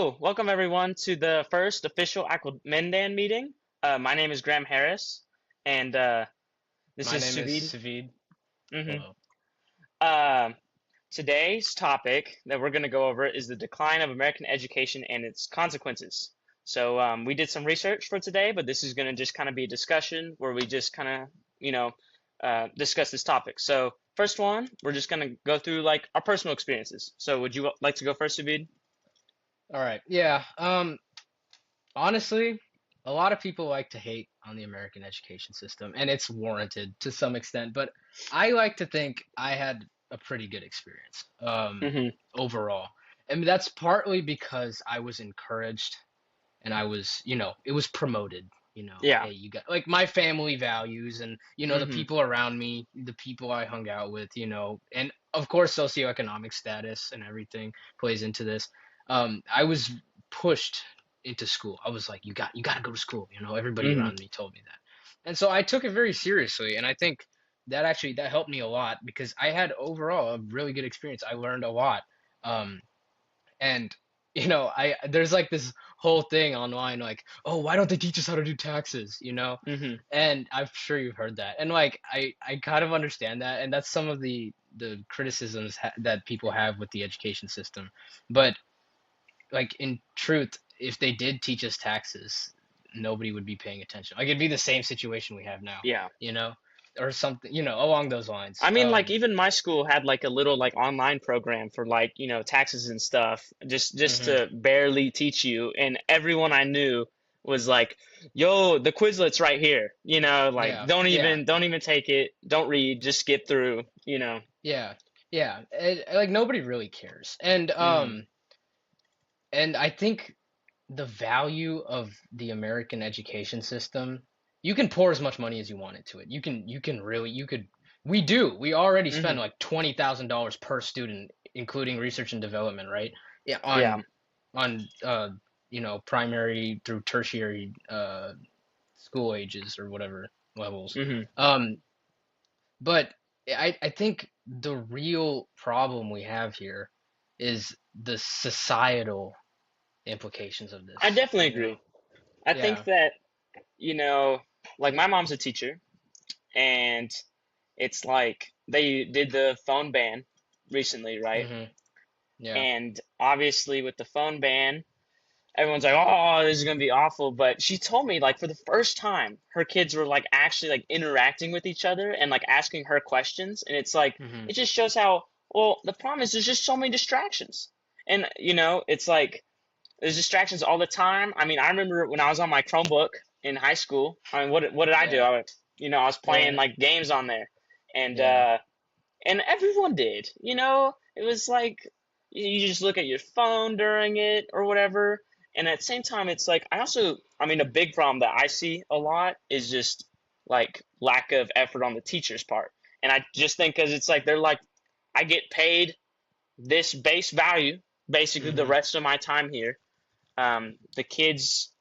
So, welcome everyone to the first official Aquamendan meeting. My name is Graham Harris, and this My is name is Suvid. Savid. hmm Hello. Uh, Today's topic that we're going to go over is the decline of American education and its consequences. So, we did some research for today, but this is going to just kind of be a discussion where we just kind of, you know, discuss this topic. So, first one, we're just going to go through like our personal experiences. So, would you like to go first, Suvid? All right. Yeah. Honestly, a lot of people like to hate on the American education system, and it's warranted to some extent, but I like to think I had a pretty good experience, hmm overall. And that's partly because I was encouraged and I was, it was promoted, Yeah. hey, you got like my family values and, the hmm people around me, the people I hung out with, and of course, socioeconomic status and everything plays into this. I was pushed into school. I was like, you got to go to school. Everybody hmm around me told me that. And so I took it very seriously. And I think that helped me a lot because I had overall a really good experience. I learned a lot. Um, and there's like this whole thing online like, oh, why don't they teach us how to do taxes, hmm and I'm sure you've heard that, and like I kind of understand that, and that's some of the criticisms that people have with the education system. But like in truth, if they did teach us taxes, nobody would be paying attention. Like it'd be the same situation we have now, Yeah. you know or something, along those I lines. mean, like even my school had like a little like online program for like, taxes and stuff, just Mhm. to barely teach you. And everyone I knew was like, "Yo, the Quizlet's right here." Like Yeah, yeah. don't even take it, don't read, just skip through. Yeah, yeah. Like nobody really cares, hmm and I think the value of the American education system, you can pour as much money as you want into it. You can really you could we already spend hmm like $20,000 per student, including research and development, right? Yeah, Yeah. on primary through tertiary school ages or whatever levels. hmm Um, but I think the real problem we have here is the societal implications of I this, definitely agree. I think Yeah. that, you know, like my mom's a teacher, and it's like they did the phone ban recently, right? Hmm. Yeah. And obviously, with the phone ban, everyone's like, "Oh, this is gonna be awful." But she told me, like, for the first time, her kids were like actually like interacting with each other and like asking her questions. And it's like Hmm. it just shows how well the problem is. There's just so many distractions, and it's like there's distractions all the time. I mean, I remember when I was on my Chromebook in high school. I mean, what did I do? Yeah. I was playing Yeah. like games on there, and Yeah. uh, and everyone did. It was like you just look at your phone during it or whatever. And at the same time, it's like I mean, a big problem that I see a lot is just like lack of effort on the teacher's part. And I just think because it's like they're like, I get paid this base value basically the Hmm. rest of my time here. The kids,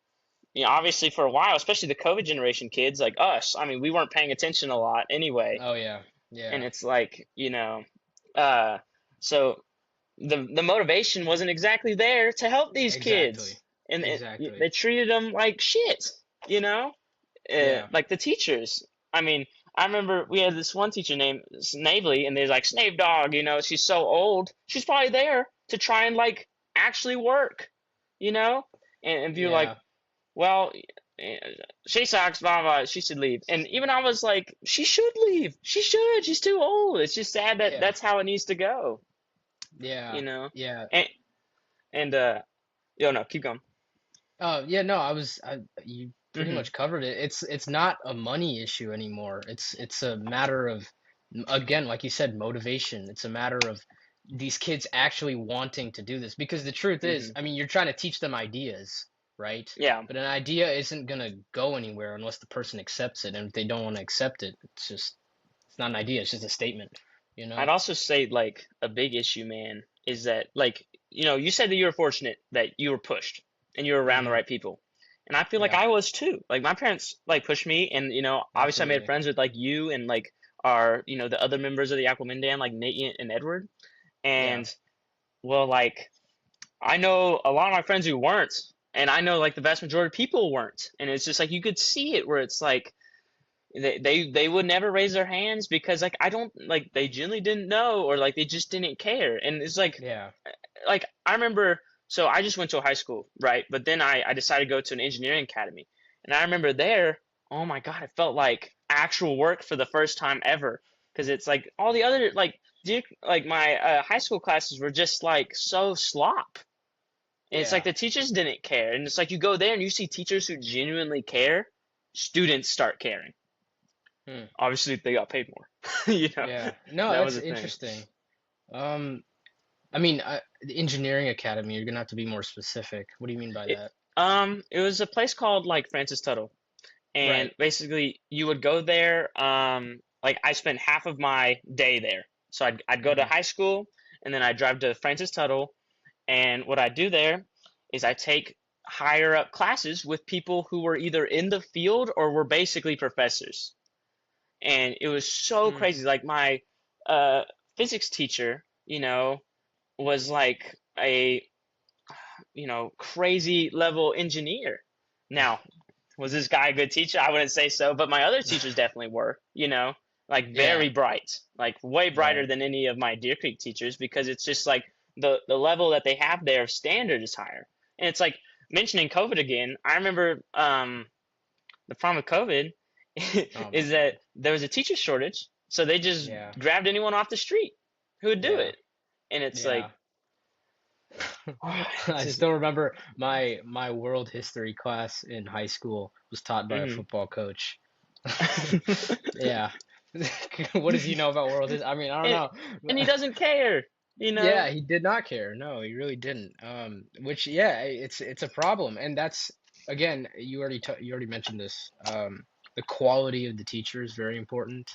obviously for a while, especially the COVID generation kids like us, I mean, we weren't paying attention a lot anyway. Oh yeah. And Yeah. it's like, uh, so the motivation wasn't exactly there to help these Exactly. kids, and Exactly. they treated them like shit, you know, Yeah. like the teachers. I mean, I remember we had this one teacher named Snavely, and they're like, Snave Dog, she's so old, she's probably there to try and like actually work, you know, and if you're like, Yeah. well, eh, she sucks, blah blah. She should leave. And even I was like, she should leave. She should. She's too old. It's just sad that Yeah. that's how it needs to go. You Yeah. know. Yeah. And and no, keep going. Yeah, no, you pretty Mhm. much covered it. It's not a money issue anymore. It's a matter of, again, like you said, motivation. It's a matter of these kids actually wanting to do this, because the truth is, Mhm. I mean, you're trying to teach them ideas, right? Yeah. But an idea isn't gonna go anywhere unless the person accepts it, and if they don't want to accept it, it's not an idea, it's just a statement, you I'd know? also say like a big issue, man, is that like you said that you were fortunate that you were pushed and you were around the Hmm. right people. And I feel like Yeah, I was too. Like my parents like pushed me, and obviously I made absolutely. friends with like you and like our the other members of the Aquaman Dan, like Nate and Edward. Yeah. And well, like I know a lot of my friends who weren't, and I know like the vast majority of people weren't, and it's just like you could see it where it's like they would never raise their hands because like I don't like they genuinely didn't know or like they just didn't care, and it's Yeah. like I remember, so I just went to a high school, right? But then I decided to go to an engineering academy. And I remember there, oh my God, it felt like actual work for the first time ever. Because it's like all the other, like, like my high school classes were just like so slop. And it's like Yeah. the teachers didn't care. And it's like you go there and you see teachers who genuinely care, students start caring. Hmm. Obviously, they got paid more. Yeah. No, That was that's the thing. interesting. Um, I mean, the engineering academy, you're gonna have to be more specific. What do you mean by It, that? it was a place called like Francis Tuttle. And Right. basically you would go there. Like I spent half of my day there, so I'd go to Hmm. high school and then I'd drive to Francis Tuttle, and what I do there is I take higher up classes with people who were either in the field or were basically professors, and it was so Hmm. crazy. Like my uh, physics teacher, was like a crazy level engineer. Now, was this guy a good teacher? I wouldn't say so, but my other teachers definitely were, like Yeah. very bright, like way brighter Right. than any of my Deer Creek teachers because it's just like the level that they have there of standard is higher. And it's like mentioning COVID again. I remember the problem with COVID Oh my is that God. there was a teacher shortage, so they just Yeah. grabbed anyone off the street who would do Yeah. it. And it's like, Yeah. it's I just, still remember my world history class in high school was taught by a mhm. football coach. Yeah. What does he know about world history? I mean, I don't and, know. and he doesn't care. Yeah, he did not care. No, he really didn't. Which yeah, it's a problem, and that's again, you already mentioned this. The quality of the teacher is very important.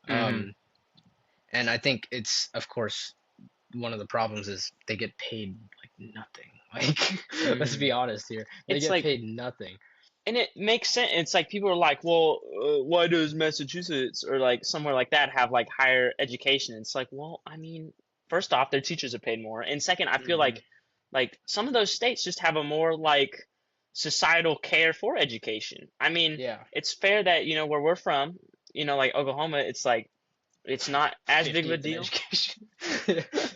Hmm. Um, and I think it's of course one of the problems is they get paid like nothing. Like, let's Hmm. be honest here, they It's get like, paid nothing. and it makes sense. It's like people are like, well, why does Massachusetts or like somewhere like that have like higher education? It's like, well, I mean, first off, their teachers are paid more, and second, I feel Hmm. like some of those states just have a more like societal care for education. I mean, Yeah, it's fair that where we're from, like Oklahoma, it's like it's not as big of a 50th in deal. education.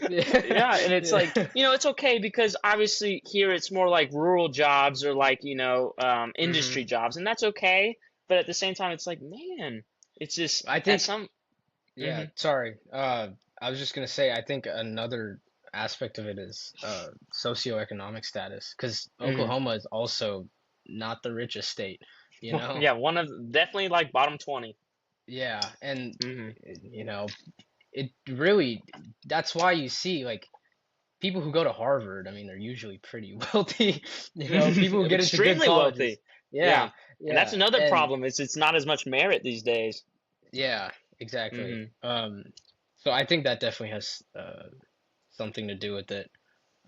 Yeah, Yeah, and it's like, yeah. it's okay because obviously here it's more like rural jobs or like, Hmm. industry jobs, and that's okay. But at the same time, it's like, man, it's just I at think some. yeah, Hmm. sorry. I was just gonna say, I think another aspect of it is socioeconomic status, because Hmm. Oklahoma is also not the richest state, you know? Yeah, one of definitely like bottom 20. Yeah, and Hmm. you know, it really that's why you see like people who go to Harvard, I mean, they're usually pretty wealthy, people who get into good Extremely colleges. wealthy. Yeah, Yeah, and that's yeah, another and problem is it's not as much merit these days. yeah, exactly. Hmm. So I think that definitely has something to do with it.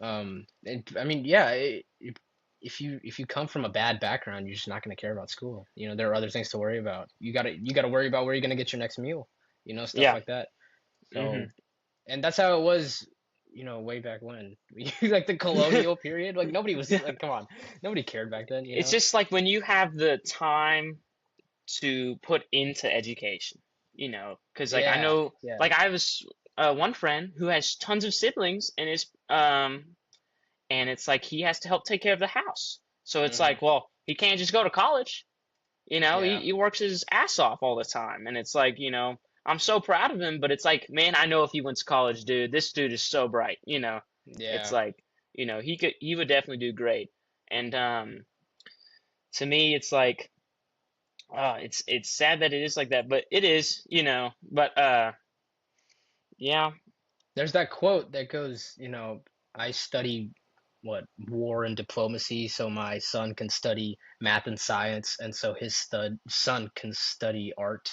I mean, yeah, if you come from a bad background, you're just not going to care about school. There are other things to worry about. You gotta worry about where you're going to get your next meal. Stuff Yeah. like that. Hmm. So, and that's how it was. Way back when, like the colonial period, like nobody was like, come on, nobody cared back then. It's just like when you have the time to put into education, because like I Yeah, know, yeah. like I was one friend who has tons of siblings and it's like he has to help take care of the house. So it's Hmm. like, well, he can't just go to college, he, Yeah, he works his ass off all the time. And it's like, I'm so proud of him, but it's like, man, I know if he went to college, dude, this dude is so bright. It's yeah. like, he would definitely do great. And to me, it's like, it's sad that it is like that, but it is. But yeah. There's that quote that goes, I study what war and diplomacy, so my son can study math and science, and so his son can study art.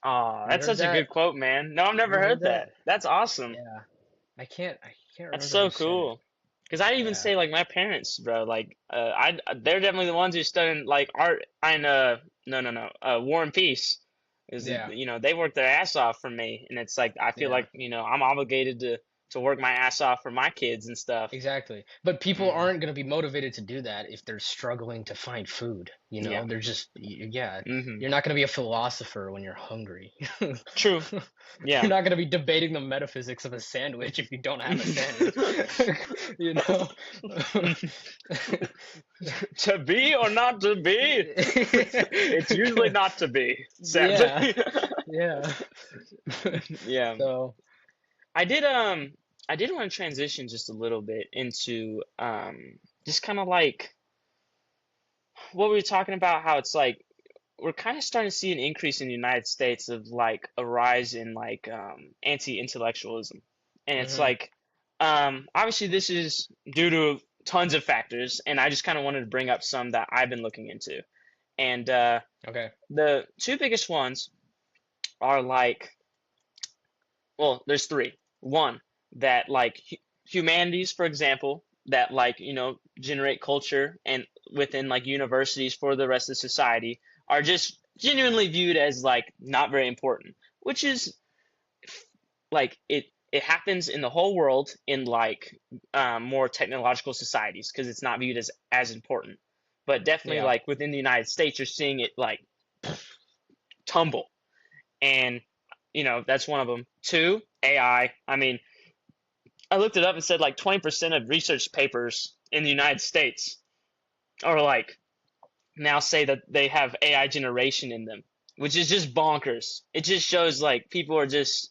Oh, Have you that's heard such a that? good quote, man. No, I've Have never you heard heard that? that. That's awesome. Yeah. I can't That's remember so who said it. cool. Because I even Yeah. say like my parents, bro. Like, they're definitely the ones who studying like art and no, no, no, War and Peace. Is Yeah. they work their ass off for me, and it's like I feel Yeah. like I'm obligated to to work my ass off for my kids and stuff. Exactly. But people Mm, aren't going to be motivated to do that if they're struggling to find food, you know? yeah. They're just yeah, Hmm. you're not going to be a philosopher when you're hungry. True. You're Yeah. not going to be debating the metaphysics of a sandwich if you don't have a sandwich. You know? To be or not to be? It's usually not to be, Yeah. sadly. Yeah. Yeah. So, I did want to transition just a little bit into just kind of like what we were talking about, how it's like we're kind of starting to see an increase in the United States of like a rise in like anti-intellectualism. And it's mhm. like obviously this is due to tons of factors, and I just kind of wanted to bring up some that I've been looking into. And Okay. the two biggest ones are like, well, there's three. One, that like humanities, for example, that like, generate culture and within like universities for the rest of society are just genuinely viewed as like not very important, which is like it happens in the whole world in like more technological societies because it's not viewed as important. But definitely Yeah. like within the United States, you're seeing it like tumble. And that's one of them. Two, AI. I mean, I looked it up and said like 20% of research papers in the United States are like now say that they have AI generation in them, which is just bonkers. It just shows like people are just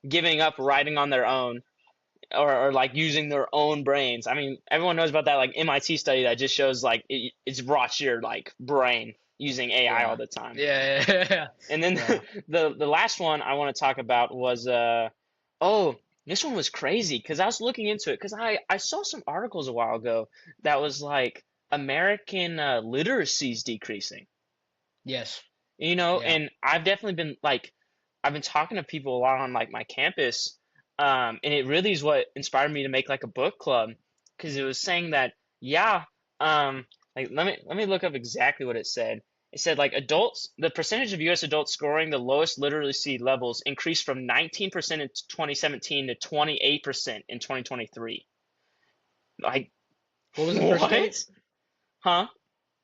giving up writing on their own, or like using their own brains. I mean, everyone knows about that like MIT study that just shows like it's rots your like brain using AI all Yeah. the time. Yeah. Yeah. And then Yeah. the last one I want to talk about was oh, this one was crazy because I was looking into it because I saw some articles a while ago that was like American literacy is decreasing. Yes. Yeah. And I've definitely been like I've been talking to people a lot on like my campus, and it really is what inspired me to make like a book club because it was saying that yeah, like let me look up exactly what it said. It said like adults, the percentage of U.S. adults scoring the lowest literacy levels increased from 19% in 2017 to 28% in 2023. Like What was the first what? date? Huh?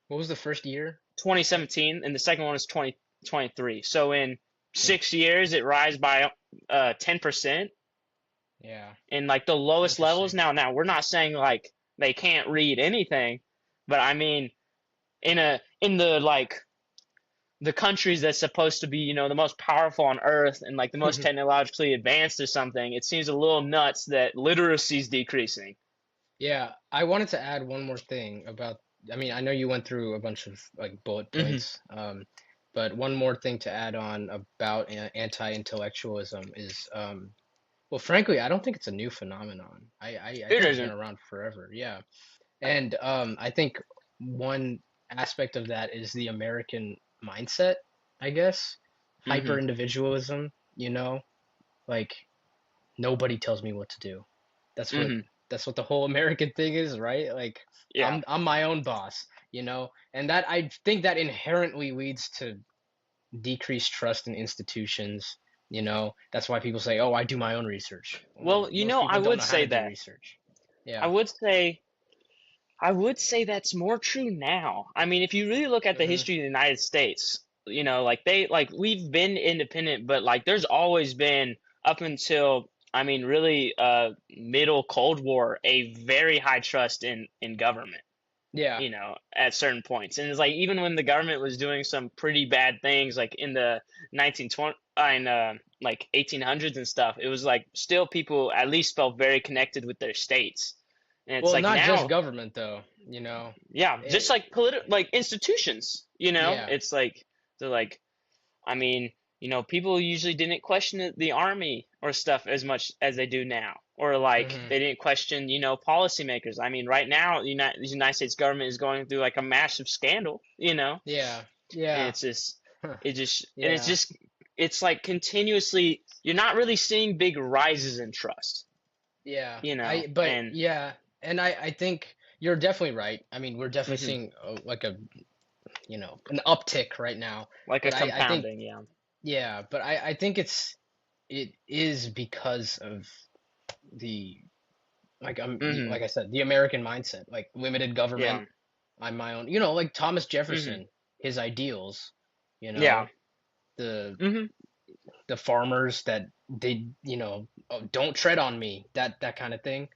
What was the first year? 2017, and the second one is 2023. So in Hmm. 6 years, it rise by 10%. Yeah. And like the lowest levels. Interesting. Now we're not saying like they can't read anything, but I mean in the like the countries that's supposed to be the most powerful on earth and like the most technologically advanced or something, it seems a little nuts that literacy is decreasing. Yeah, I wanted to add one more thing about, I mean, I know you went through a bunch of like bullet Hmm. points, but one more thing to add on about anti-intellectualism is, well, frankly, I don't think it's a new phenomenon. I It think it's been isn't. around forever. Yeah. And I think one aspect of that is the American mindset, I guess. Hyper Hmm. individualism, like nobody tells me what to do. That's what Hmm. that's what the whole American thing is, right? Like Yeah. I'm my own boss, and that I think that inherently leads to decreased trust in institutions. That's why people say, "Oh, I do my own research." Well, Well, most I people don't would know how say to do that. research. I Yeah. would say I would say that's more true now. I mean, if you really look at the Hmm. history of the United States, like we've been independent, but like there's always been up until I mean, really, middle Cold War, a very high trust in government. Yeah. At certain points, and it's like even when the government was doing some pretty bad things, like in the 1920 in like 1800s and stuff, it was like still people at least felt very connected with their states, and it's Well, like not just now. government though. Yeah, just It, like like institutions, yeah. it's like they're like, I mean, people usually didn't question the army or stuff as much as they do now, or like Hmm. they didn't question, policymakers. I mean, right now, the United States government is going through like a massive scandal, Yeah. and Yeah. and Yeah. it's like continuously, you're not really seeing big rises in trust, Yeah, but and yeah, and I think you're definitely right. I mean, we're definitely mhm, seeing like an uptick right now. like a But I think, compounding, yeah. yeah, but I think it is because of the Mhm. like I said, the American mindset, like limited government. Yeah. I'm my own. You know, like Thomas Mhm. Jefferson, his ideals. You Yeah. know, the Mhm. farmers that they oh, don't tread on me, that kind of thing.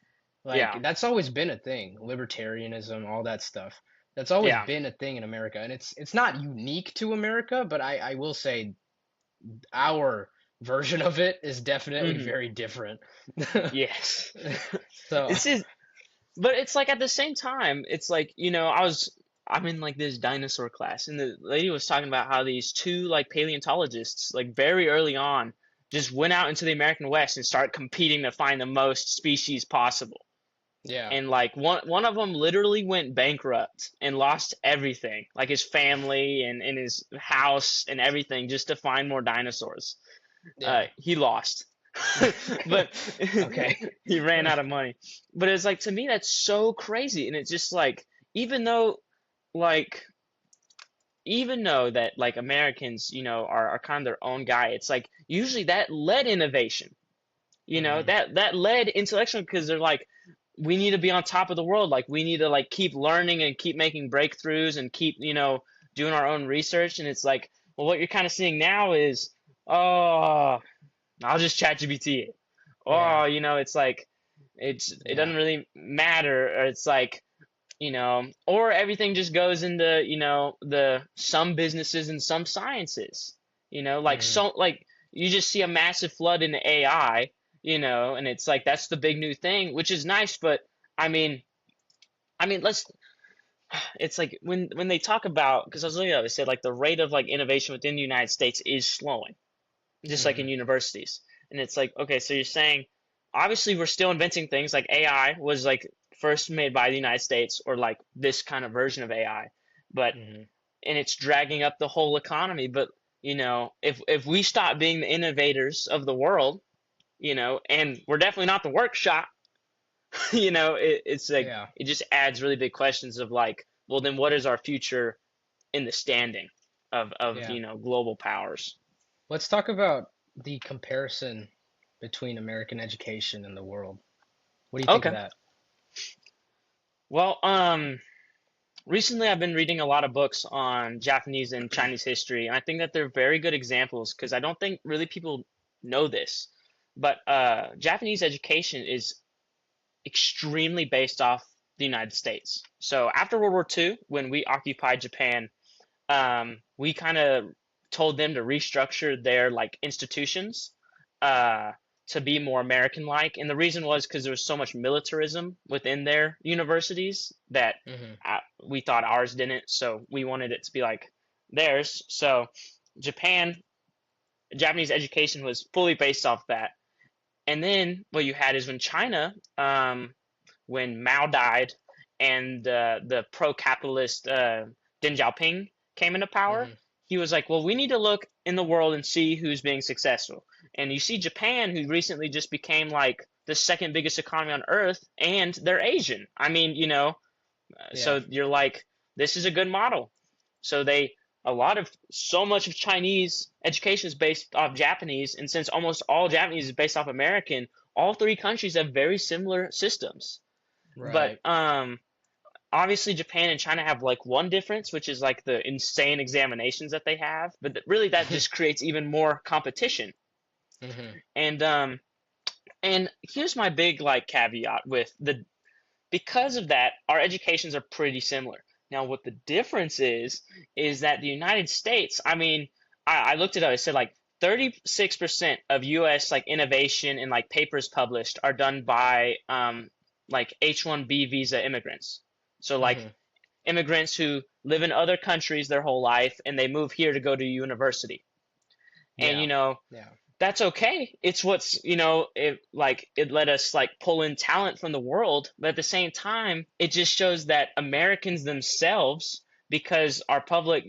Like Yeah. that's always been a thing. Libertarianism, all that stuff. That's always Yeah. been a thing in America, and it's not unique to America, but I will say our version of it is definitely Mhm. very different. Yes. So This is, but it's like at the same time, it's like, I'm in like this dinosaur class, and the lady was talking about how these two like paleontologists, like very early on, just went out into the American West and started competing to find the most species possible. yeah, And like one of them literally went bankrupt and lost everything, like his family and his house and everything, just to find more dinosaurs. yeah. He lost, but Okay. he ran out of money. But it's like, to me that's so crazy, and it's just like, even though like even though that like Americans, are kind of their own guy, it's like usually that led innovation. Hmm. That led intellectual, because they're like, we need to be on top of the world. Like, we need to like keep learning and keep making breakthroughs and keep, doing our own research. And it's like, well, what you're kind of seeing now is, oh, I'll just chat GPT it. Yeah, Oh, it's like, it yeah. doesn't really matter. Or it's like, or everything just goes into, the some businesses and some sciences, like, Hmm. you just see a massive flood in the AI, and it's like, that's the big new thing, which is nice. But I mean, let's, it's like, when they talk about, because I was looking at it, they said like the rate of like innovation within the United States is slowing, just like in Hmm. universities. And it's like, okay, so you're saying, obviously we're still inventing things, like AI was like first made by the United States, or like this kind of version of AI, but Hmm. and it's dragging up the whole economy. But if we stop being the innovators of the world, and we're definitely not the workshop, it's like, Yeah, it just adds really big questions of like, well, then what is our future in the standing of yeah. global powers? Let's talk about the comparison between American education and the world. What do you think of Okay. that? Well, recently I've been reading a lot of books on Japanese and Chinese history, and I think that they're very good examples, because I don't think really people know this. But Japanese education is extremely based off the United States. So after World War II, when we occupied Japan, we kind of told them to restructure their like institutions, uh, to be more American-like, and the reason was because there was so much militarism within their universities that Hmm. we thought ours didn't, so we wanted it to be like theirs. So Japan, Japanese education was fully based off that. And then what you had is when China, when Mao died, and the pro-capitalist Deng Xiaoping came into power, Hmm. he was like, well, we need to look in the world and see who's being successful. And you see Japan, who recently just became like the second biggest economy on earth, and they're Asian. I mean, Yeah. so you're like, this is a good model. So so much of Chinese education is based off Japanese, and since almost all Japanese is based off American, all three countries have very similar systems. But Right. obviously Japan and China have like one difference, which is like the insane examinations that they have. But really, that just creates even more competition. Hmm. And here's my big like caveat with the because of that, our educations are pretty similar. Now, what the difference is that the United States, I mean, I looked it up. I said like 36% of U.S. like innovation and like papers published are done by like H-1B visa immigrants. So like Hmm. immigrants who live in other countries their whole life, and they move here to go to university. And Yeah. Yeah. that's okay. It's what's, it let us like pull in talent from the world, but at the same time, it just shows that Americans themselves, because our public,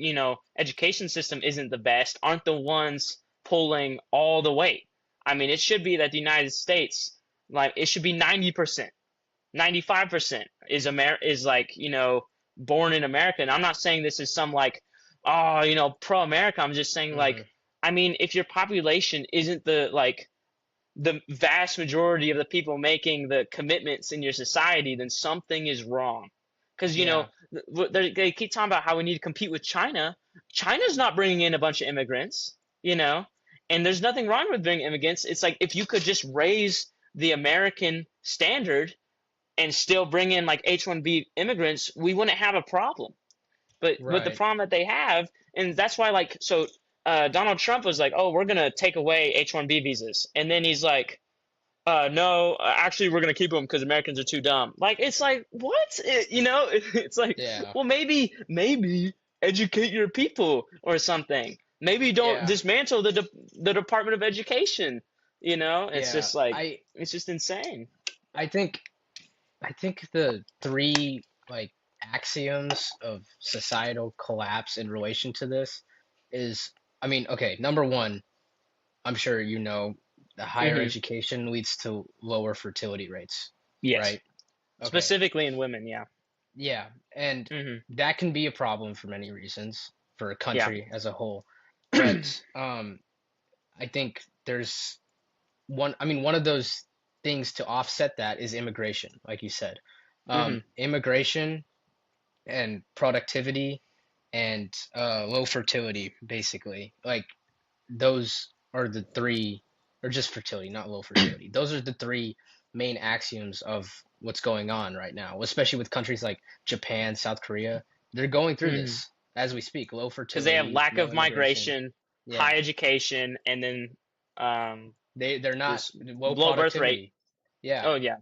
education system isn't the best, aren't the ones pulling all the weight. I mean, it should be that the United States, like, it should be 90%, 95% is like, born in America. And I'm not saying this is some like, oh, pro America. I'm just saying, like, Hmm. I mean, if your population isn't the like the vast majority of the people making the commitments in your society, then something is wrong. Because, Yeah, they keep talking about how we need to compete with China. China's not bringing in a bunch of immigrants, and there's nothing wrong with bringing immigrants. It's like if you could just raise the American standard and still bring in like H-1B immigrants, we wouldn't have a problem. But the right. problem that they have, and that's why Donald Trump was like, oh, we're gonna take away H-1B visas, and then he's like, no, actually, we're gonna keep them because Americans are too dumb. Like, it's like, what? It's like, Yeah, well, maybe educate your people or something. Maybe don't yeah, dismantle the Department of Education. It's yeah. just like, it's just insane. I think I think the three like axioms of societal collapse in relation to this is, I mean, okay, number one, I'm sure you know, the higher Hmm. education leads to lower fertility rates, Yes, right? Okay. specifically in women. Yeah. Yeah, and Hmm. that can be a problem for many reasons for a Yeah. country as a whole. But I think there's one of those things to offset that is immigration, like you said. Hmm. Immigration and productivity and low fertility, basically. Like those are the three, or just fertility, not low fertility. Those are the three main axioms of what's going on right now, especially with countries like Japan, South Korea. They're going through Hmm. this as we speak. Low Because they have fertility, lack no of immigration. migration, Yeah, high education, and then they're not just low low birth rate. productivity. Yeah, Oh yeah.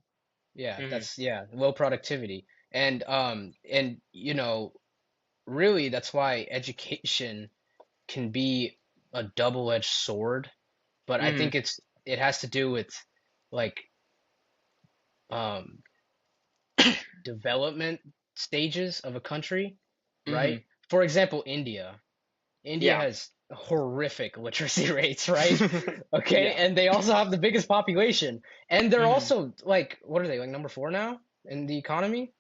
yeah, Hmm. that's low productivity. And really that's why education can be a double-edged sword, but I Hmm. think it has to do with like um development stages of a country, right? Hmm. For example, India. India Yeah. has horrific literacy rates, right? Okay, Yeah. and they also have the biggest population, and they're Hmm. also like, what are they, like number four now in the economy,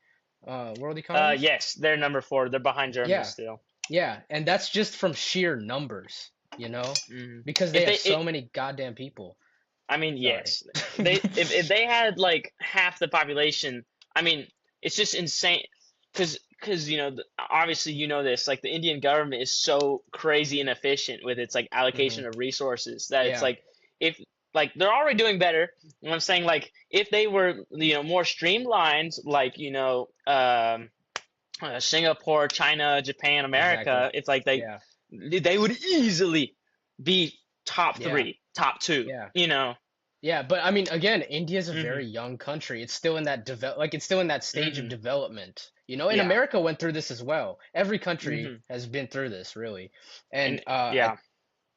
world economy? Yes, they're number 4. They're behind Germany Yeah, still. yeah, and that's just from sheer numbers, you know, Hmm. because they If have they, it, so many goddamn people. I mean, Sorry. yes, if they had like half the population, I mean, it's just insane. Because obviously this, like the Indian government is so crazy inefficient with its like Hmm. allocation of resources that it's Yeah, like if like they're already doing better. And I'm saying like if they were more streamlined, like Singapore, China, Japan, exactly. America, it's like they Yeah, they would easily be top yeah, 3, top 2. yeah. You know. Yeah, but I mean, again, India is a Hmm. very young country. It's still in that it's still in that stage of Hmm. development. You know, and Yeah. America went through this as well. Every country Hmm. has been through this, really. And And yeah.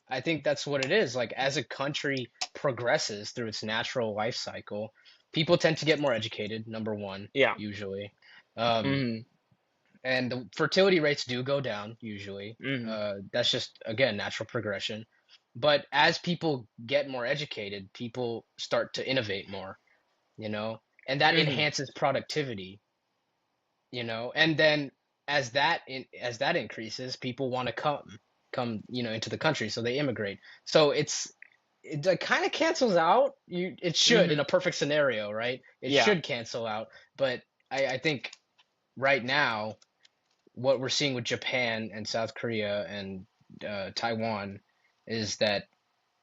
I think that's what it is. Like as a country progresses through its natural life cycle, people tend to get more educated, number one, Yeah. usually. Um, Hmm. and the fertility rates do go down usually. Hmm. That's just again natural progression. But as people get more educated, people start to innovate more, you know, and that Hmm. enhances productivity, you know, and then as that increases, people want to come into the country, so they immigrate. So it like, kind of cancels out. It should in Hmm. a perfect scenario, right? It Yeah. should cancel out, but I think right now what we're seeing with Japan and South Korea and Taiwan is that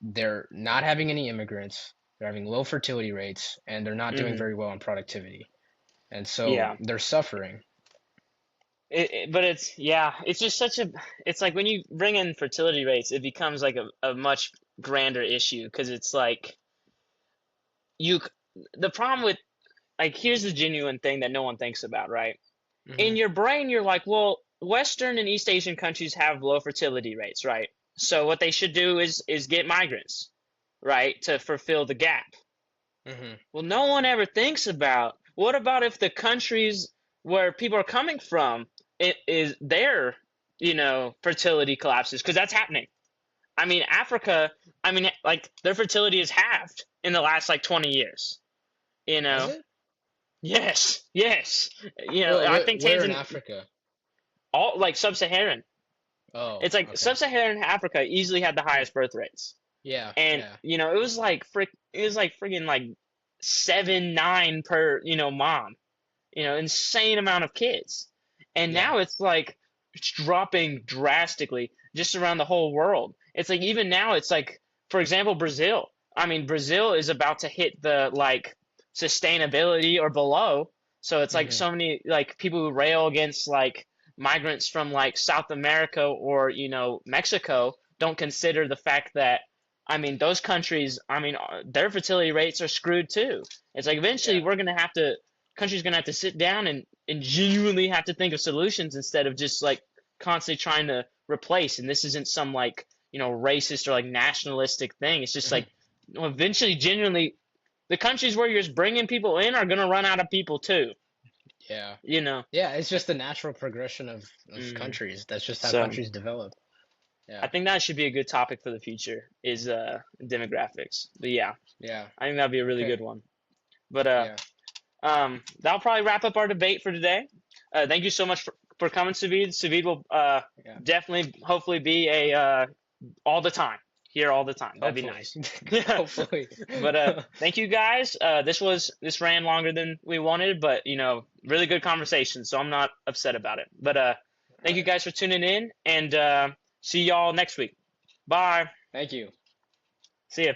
they're not having any immigrants, they're having low fertility rates, and they're not doing Hmm. very well on productivity. And so Yeah. they're suffering. But it's just it's like when you bring in fertility rates, it becomes like a much grander issue because it's like you, the problem with, like, here's the genuine thing that no one thinks about, right? Hmm. In your brain, you're like, well, Western and East Asian countries have low fertility rates, right? So what they should do is get migrants, right, to fulfill the gap. Hmm. Well, no one ever thinks about what about if the countries where people are coming from, it is their, fertility collapses, because that's happening. I mean, Africa, I mean, like their fertility is halved in the last like 20 years, you Has know. it? Yes, yes. Well, I think where in Tanzania, Africa? all like sub-Saharan. Oh, It's like okay. sub-Saharan Africa easily had the highest birth rates. Yeah, And yeah, it was like it was like freaking like 7, 9 per mom, insane amount of kids. And yeah. now it's dropping drastically just around the whole world. It's like even now it's like, for example, Brazil. I mean, Brazil is about to hit the like sustainability or below. So it's like Hmm. so many like people who rail against like migrants from like South America or, Mexico don't consider the fact that I mean, those countries, I mean, their fertility rates are screwed too. It's like eventually Yeah. we're gonna have to country's gonna have to sit down and genuinely have to think of solutions instead of just like constantly trying to replace. And this isn't some like racist or like nationalistic thing. It's just like eventually, genuinely, the countries where you're just bringing people in are gonna run out of people too. Yeah. You know. Yeah, it's just the natural progression of Mm. countries. That's just how So countries develop. I Yeah. think that should be a good topic for the future is demographics. But yeah, Yeah. I think that'd be a really Okay. good one. But Yeah. that'll probably wrap up our debate for today. Thank you so much for coming, Savid. Savid will Yeah. definitely, hopefully, be a all the time here all the time. That'd be Hopefully. nice. Hopefully. But thank you guys. This ran longer than we wanted, but really good conversation. So I'm not upset about it. But All thank you right. guys for tuning in, and see y'all next week. Bye. Thank you. See ya.